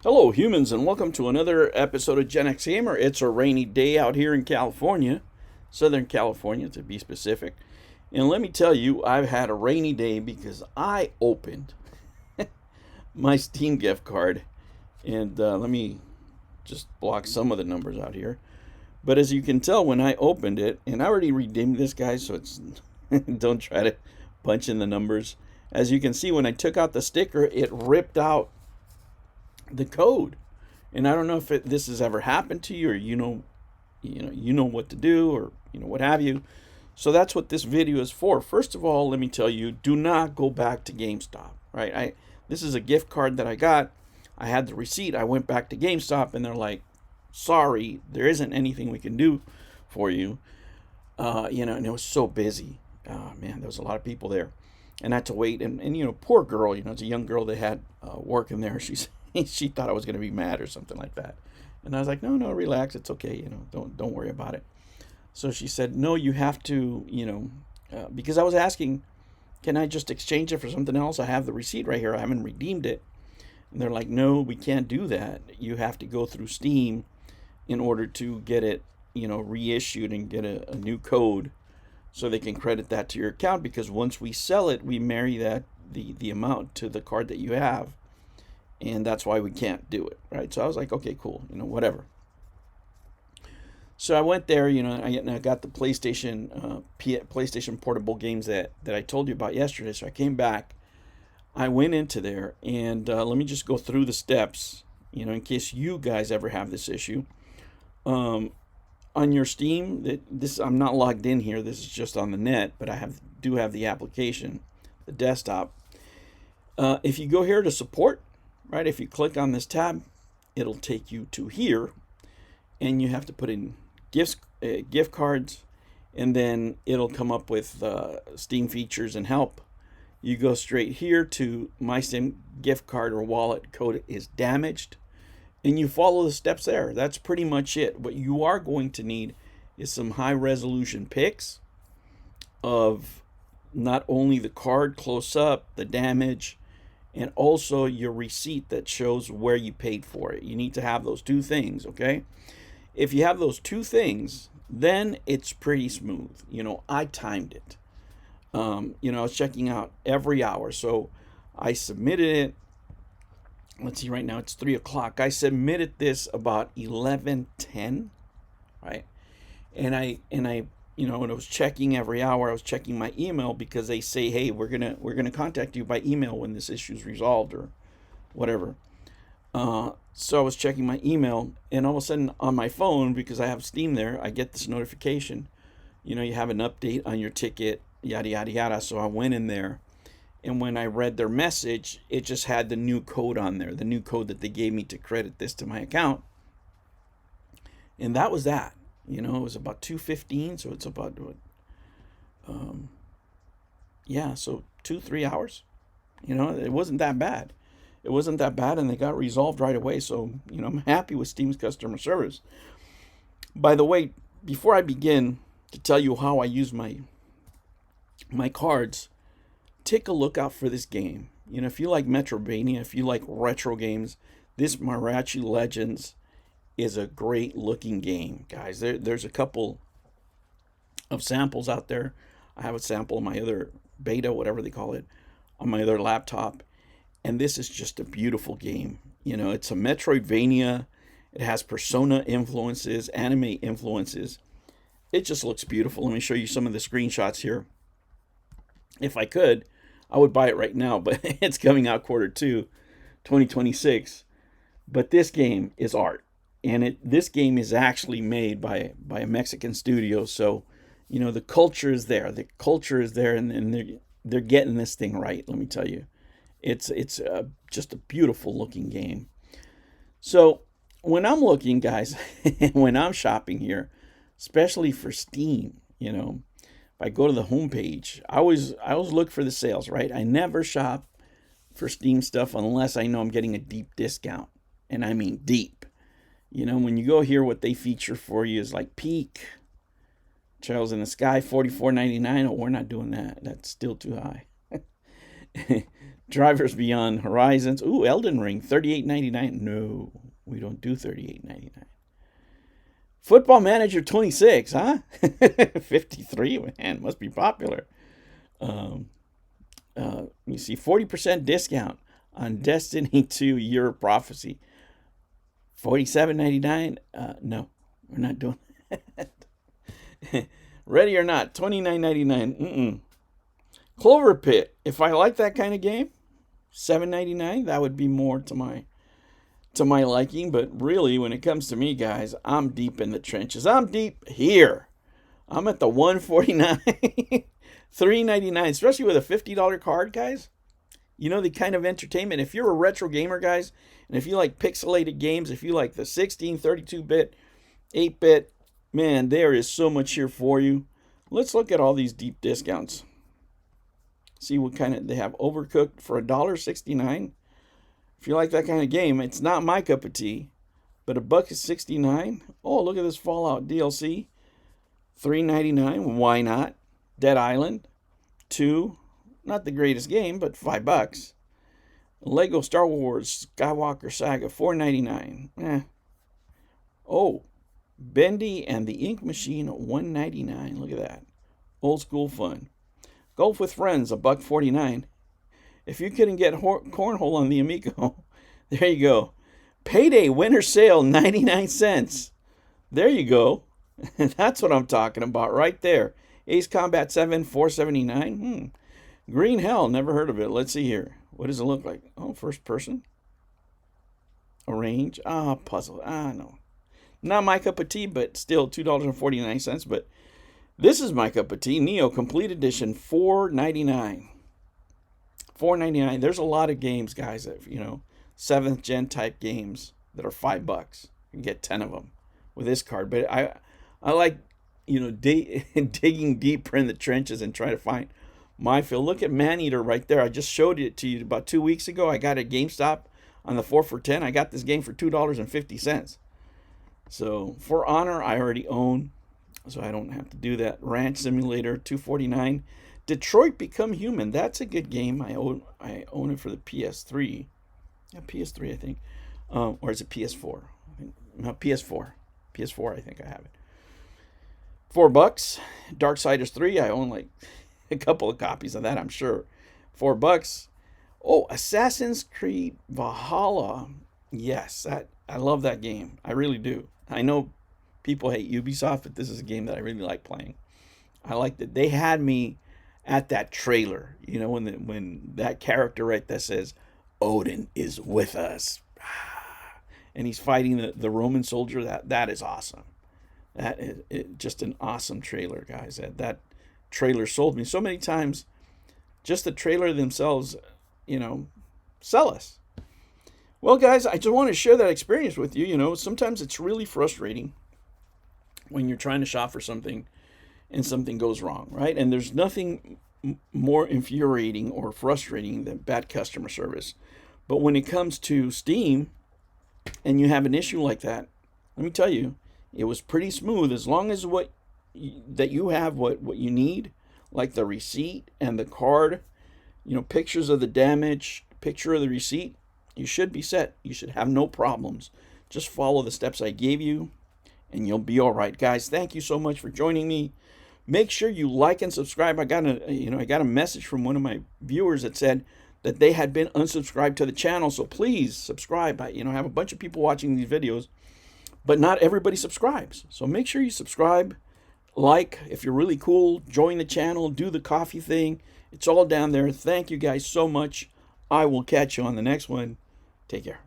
Hello, humans, and welcome to another episode of Gen X Gamer. It's a rainy day out here in California, Southern California to be specific. And let me tell you, I've had a rainy day because I opened my Steam gift card. And let me just block some of the numbers out here. But as you can tell, when I opened it, and I already redeemed this guy, so it's don't try to punch in the numbers. As you can see, when I took out the sticker, it ripped out the code. And I don't know if this has ever happened to you, or you know what to do, or what have you. So that's what this video is for. First of all, let me tell you, do not go back to GameStop. Right? This is a gift card that I got. I had the receipt. I went back to GameStop, and they're like, "Sorry, there isn't anything we can do for you." And it was so busy. Oh man, there was a lot of people there, and I had to wait. And poor girl. It's a young girl that had work in there. She thought I was going to be mad or something like that. And I was like, no, relax. It's okay. Don't worry about it. So she said, no, you have to, because I was asking, can I just exchange it for something else? I have the receipt right here. I haven't redeemed it. And they're like, no, we can't do that. You have to go through Steam in order to get it, reissued and get a new code so they can credit that to your account, because once we sell it, we marry that the amount to the card that you have. And that's why we can't do it, right? So I was like, okay, cool, whatever. So I went there, I got the PlayStation portable games that I told you about yesterday. So I came back, I went into there, and let me just go through the steps, in case you guys ever have this issue. On your Steam, I'm not logged in here. This is just on the net, but I do have the application, the desktop. If you go here to support, right, if you click on this tab, it'll take you to here, and you have to put in gift cards, and then it'll come up with Steam features and help. You go straight here to my Steam gift card or wallet code is damaged, and you follow the steps there. That's pretty much it. What you are going to need is some high resolution pics of not only the card close up, the damage, and also your receipt that shows where you paid for it. You need to have those two things, okay? If you have those two things, then it's pretty smooth. I timed it. I was checking out every hour. So I submitted it. Let's see, right now it's 3 o'clock. I submitted this about 11:10, right? And when I was checking every hour, I was checking my email, because they say, hey, we're gonna contact you by email when this issue is resolved or whatever. So I was checking my email, and all of a sudden on my phone, because I have Steam there, I get this notification. You have an update on your ticket, yada yada yada. So I went in there, and when I read their message, it just had the new code on there, the new code that they gave me to credit this to my account, and that was that. It was about 2:15, so it's about so 2-3 hours. It wasn't that bad. It wasn't that bad, and they got resolved right away. So I'm happy with Steam's customer service. By the way, before I begin to tell you how I use my cards, take a look out for this game. If you like Metrovania, if you like retro games, this Mariachi Legends is a great looking game, guys. There's a couple of samples out there. I have a sample on my other beta, whatever they call it, on my other laptop, and this is just a beautiful game. It's a Metroidvania. It has Persona influences, anime influences. It just looks beautiful. Let me show you some of the screenshots here. If I could, I would buy it right now, but it's coming out Q2 2026. But this game is art. And this game is actually made by a Mexican studio, so the culture is there. The culture is there, and they're getting this thing right. Let me tell you, it's just a beautiful looking game. So when I'm looking, guys, when I'm shopping here, especially for Steam, if I go to the homepage, I always look for the sales, right? I never shop for Steam stuff unless I know I'm getting a deep discount, and I mean deep. When you go here, what they feature for you is like Peak, Trails in the Sky, $44.99. Oh, we're not doing that. That's still too high. Drivers Beyond Horizons. Ooh, Elden Ring, $38.99. No, we don't do $38.99. Football Manager 26, huh? 53, man, must be popular. You see 40% discount on Destiny 2 Year of Prophecy. $47.99. No, we're not doing that. Ready or Not, $29.99. Clover Pit. If I like that kind of game, $7.99. That would be more to my liking. But really, when it comes to me, guys, I'm deep in the trenches. I'm deep here. I'm at the $149, $3.99, especially with a $50 card, guys. You know, the kind of entertainment. If you're a retro gamer, guys, and if you like pixelated games, if you like the 16, 32-bit, 8-bit, man, there is so much here for you. Let's look at all these deep discounts. See what kind of they have. Overcooked for $1.69. If you like that kind of game, it's not my cup of tea, but $1.69. Oh, look at this Fallout DLC. $3.99. Why not? Dead Island 2. Not the greatest game, but $5. Lego Star Wars Skywalker Saga, $4.99. Oh, Bendy and the Ink Machine, $1.99. Look at that. Old school fun. Golf with Friends, $1.49. If you couldn't get cornhole on the Amigo, there you go. Payday Winter Sale, 99 cents. There you go. That's what I'm talking about right there. Ace Combat 7, $4.79. Green Hell, never heard of it. Let's see here. What does it look like? Oh, first person. Arrange. Puzzle. No. Not my cup of tea, but still $2.49. But this is my cup of tea. Neo Complete Edition, $4.99. $4.99. There's a lot of games, guys, that, 7th gen type games that are $5. You can get 10 of them with this card. But I like, digging deeper in the trenches and trying to find my fill. Look at Maneater right there. I just showed it to you about 2 weeks ago. I got it at GameStop on the 4 for $10. I got this game for $2.50. So For Honor, I already own, so I don't have to do that. Ranch Simulator, $2.49. Detroit Become Human. That's a good game. I own it for the PS3. Yeah, PS3, I think. Or is it PS4? No, PS4. PS4, I think I have it. $4. Darksiders 3. I own like a couple of copies of that, I'm sure. $4. Oh, Assassin's Creed Valhalla. Yes, I love that game. I really do. I know people hate Ubisoft, but this is a game that I really like playing. I liked it. They had me at that trailer, when that character right there says, Odin is with us. And he's fighting the Roman soldier. That is awesome. That is just an awesome trailer, guys. That trailer sold me so many times. Just the trailer themselves, sell us. Well, guys, I just want to share that experience with you. Sometimes it's really frustrating when you're trying to shop for something and something goes wrong, right? And there's nothing more infuriating or frustrating than bad customer service. But when it comes to Steam and you have an issue like that, let me tell you, it was pretty smooth. As long as that you have what you need, like the receipt and the card, pictures of the damage, picture of the receipt, you should be set. You should have no problems. Just follow the steps I gave you and you'll be all right. Guys, thank you so much for joining me. Make sure you like and subscribe. I got a message from one of my viewers that said that they had been unsubscribed to the channel. So please subscribe. I have a bunch of people watching these videos, but not everybody subscribes. So make sure you subscribe, like, if you're really cool, join the channel, do the coffee thing. It's all down there. Thank you guys so much. I will catch you on the next one. Take care.